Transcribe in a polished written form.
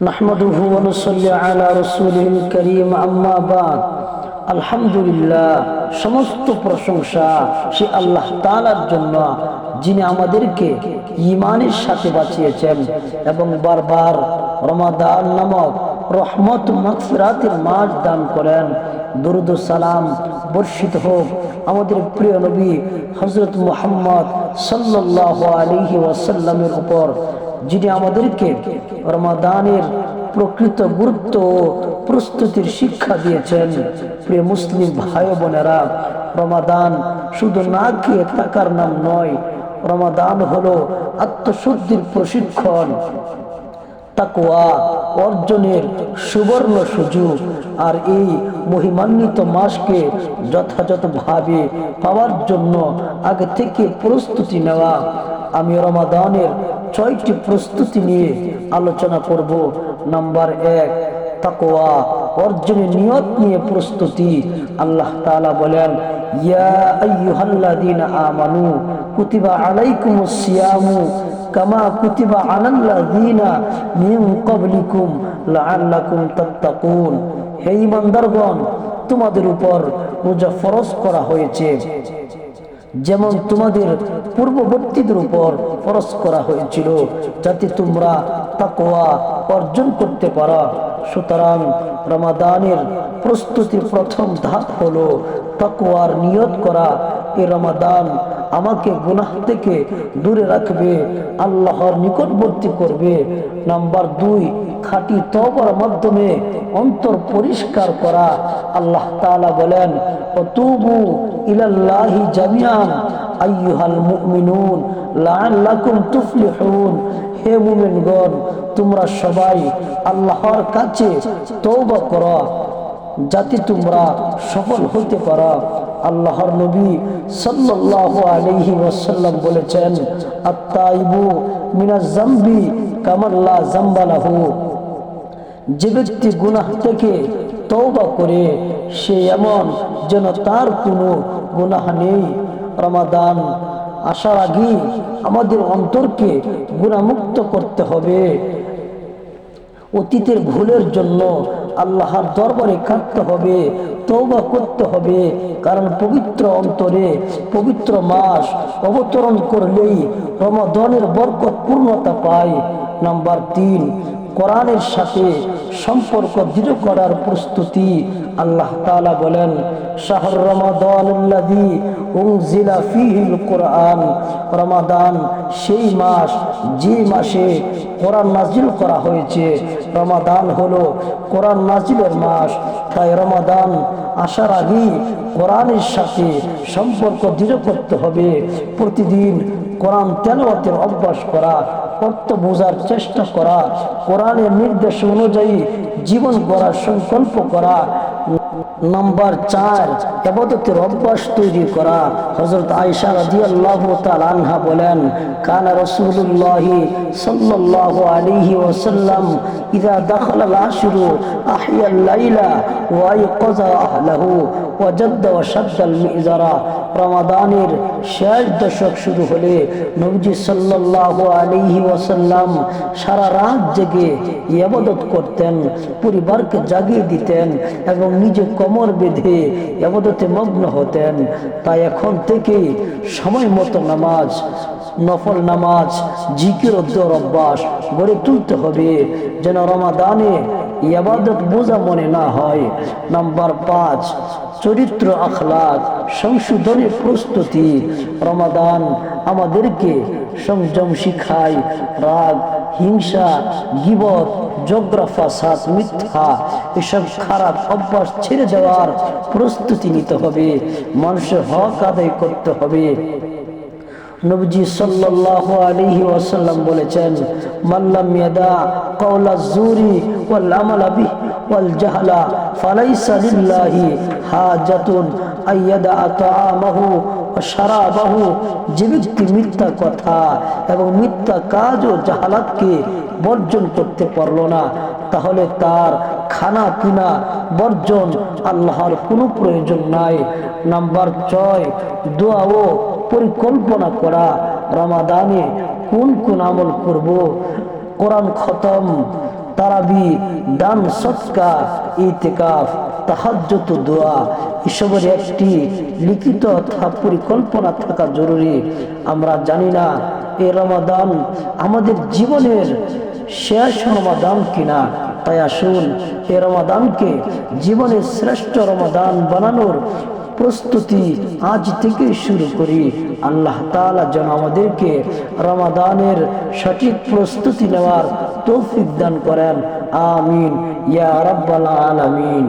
نحمده ونصلي على رسوله الكريم أما بعد আলহামদুলিল্লাহ সমস্ত প্রশংসা সে আল্লাহ তাআলার জন্য যিনি আমাদেরকে ঈমানের সাথে বাঁচিয়েছেন এবং বারবার রমাদান নামক রহমত মাগফিরাতের মাস দান করেন। দরুদ ও সালাম বর্ষিত হোক আমাদের প্রিয় নবী হযরত মুহাম্মদ সাল্লাল্লাহু আলাইহি ওয়াসাল্লামের উপর, যিনি আমাদেরকে রমাদানের প্রকৃত গুরুত্ব ও প্রস্তুতির শিক্ষা দিয়েছেন। প্রিয় মুসলিম ভাই বোনেরা, রমাদান শুধু না খেয়ে থাকার নাম নয়, রমাদান হলো আত্মশুদ্ধির প্রশিক্ষণ, তাকওয়া অর্জনের সুবর্ণ সুযোগ। আর এই মহিমান্বিত মাসকে যথাযথভাবে পাওয়ার জন্য আগে থেকে প্রস্তুতি নেওয়া। আমি রমাদানের 6টি প্রস্তুতি নিয়ে আলোচনা করব। নাম্বার 1, তাকওয়া অর্জনের নিয়ত নিয়ে প্রস্তুতি। আল্লাহ তাআলা বলেন, ইয়া আইয়ুহাল্লাযীনা আমানু কুতিবা আলাইকুমুস সিয়ামু কামা কুতিবা আলাল্লাযীনা মিন ক্বাবলিকুম লাআল্লাকুম তাত্তাকুন। হে ঈমানদারগণ, তোমাদের উপর রোজা ফরজ করা হয়েছে যেমন তোমাদের পূর্ববর্তীদের উপর ফরজ করা হয়েছিল, যাতে তোমরা তাকওয়া অর্জন করতে পারো। সুতরাং রমাদানের প্রস্তুতির প্রথম ধাপ হলো তাকওয়ার নিয়ত করা। এই রমাদান আমাকে গুনাহ থেকে দূরে রাখবে, আল্লাহর নিকটবর্তী করবে। নাম্বার 2, খাঁটি তওবার মাধ্যমে অন্তর পরিষ্কার করা। আল্লাহ তাআলা বলেন, ওয়াতুবু ইলাল্লাহি জামিআন আইয়ুহাল মুমিনুন লাআল্লাকুম তুফলিহুন। হে মুমিনগণ, তোমরা সবাই আল্লাহর কাছে তওবা করো যাতে তোমরা সফল হতে পারো। আল্লাহর নবী সাল্লাল্লাহু আলাইহি ওয়াসাল্লাম বলেছেন, আত-তাইবু মিনাজ যামবি কামান লা যামবা লাহু। যে ব্যক্তি গুনাহ থেকে তওবা করে সে এমন যেন তার কোনো গুনাহ নেই। রমাদান আসার আগে আমাদের অন্তরকে গুনাহমুক্ত করতে হবে। অতীতের ভুলের জন্য আল্লাহর দরবারে কাঁদতে হবে, তওবা করতে হবে। কারণ পবিত্র অন্তরে পবিত্র মাস অবতরণ করলেই রমাদানের বরকত পূর্ণতা পায়। নাম্বার 3, কোরআনের সাথে সম্পর্ক দৃঢ় করার প্রস্তুতি। আল্লাহ তাআলা বলেন, শাহর রমাদানুল্লাযী উনজিলা ফীহিল কুরআন। রমাদান সেই মাস যে মাসে কোরআন নাজিল করা হয়েছে। রমাদান হলো কোরআন নাজিলের মাস। তাই রমাদান আসার আগে কোরআনের সাথে সম্পর্ক দৃঢ় করতে হবে। প্রতিদিন কোরআন তেলাওয়াতের অভ্যাস করা, অর্থ বোঝার চেষ্টা করা, কোরআনের নির্দেশ অনুযায়ী জীবন গড়ার সংকল্প করা। নাম্বার 4, ইবাদতের অভ্যাস তৈরি করা। হযরত আয়েশা রাদিয়াল্লাহু তাআলা আনহা বলেন, কানা রাসূলুল্লাহ সাল্লাল্লাহু আলাইহি ওয়াসাল্লাম ইযা দাখালাল আশরু আহইয়াল লাইলা ওয়া আইকাযা আহলাহু ওয়া জাদ্দা ওয়া শাদ্দাল মিজারা। রমাদানের শেষ দশক শুরু হলে নবীজি সাল্লাল্লাহু আলাইহি ওয়াসাল্লাম সারা রাত জেগে ইবাদত করতেন, পরিবারকে জাগিয়ে দিতেন এবং নিজে কোমর বেঁধে ইবাদতে মগ্ন হতেন। তাই এখন থেকে সময় মতো নামাজ, নফল নামাজ, জিকির ও দোয়ার অভ্যাস গড়ে তুলতে হবে, যেন রমাদানে ইবাদত বোঝা মনে না হয়। নাম্বার 5, চরিত্র আখলাক সংশোধনের প্রস্তুতি। রমাদান আমাদেরকে সংযম শিখায়। রাগ, হিংসা, গীবত, ঝগড়া, ফাসাদ, মিথ্যা এসব খারাপ অভ্যাস ছেড়ে দেওয়ার প্রস্তুতি নিতে হবে। মানুষের হক আদায় করতে হবে। নবীজি সাল্লাল্লাহু আলাইহি ওয়াসাল্লাম বলেছেন, মাল্লাম ইয়াদা কাওলাজ জুরি ওয়াল আমালা বিহি ওয়াল জাহলা ফালাইসা লিল্লাহি হাজাতুন আইয়াদা তাআমাহু ওয়া শারাবাহু। যে ব্যক্তি মিথ্যা কথা এবং মিথ্যা কাজ ও জাহালাতকে বর্জন করতে পারল না, তাহলে তার খানা পিনা বর্জন আল্লাহর কোনো প্রয়োজন নাই। নাম্বার 6, দোয়া ও পরিকল্পনা করা। রমাদানে কোন কোন আমল করব, কোরআন খতম, তারাবি, দান সদকা, ইতিকাফ, তাহাজ্জুদ, দোয়া, এসবের একটি লিখিত পরিকল্পনা থাকা জরুরি। আমরা জানি না এই রমাদান আমাদের জীবনের শেষ রমাদান কিনা, তাই আসুন এই রমাদানকে জীবনের শ্রেষ্ঠ রমাদান বানানোর প্রস্তুতি আজ থেকে শুরু করি। আল্লাহ তাআলা যেন আমাদেরকে রমাদানের সঠিক প্রস্তুতি নেওয়ার তৌফিক দান করেন। আমিন ইয়া রাব্বাল আলামিন।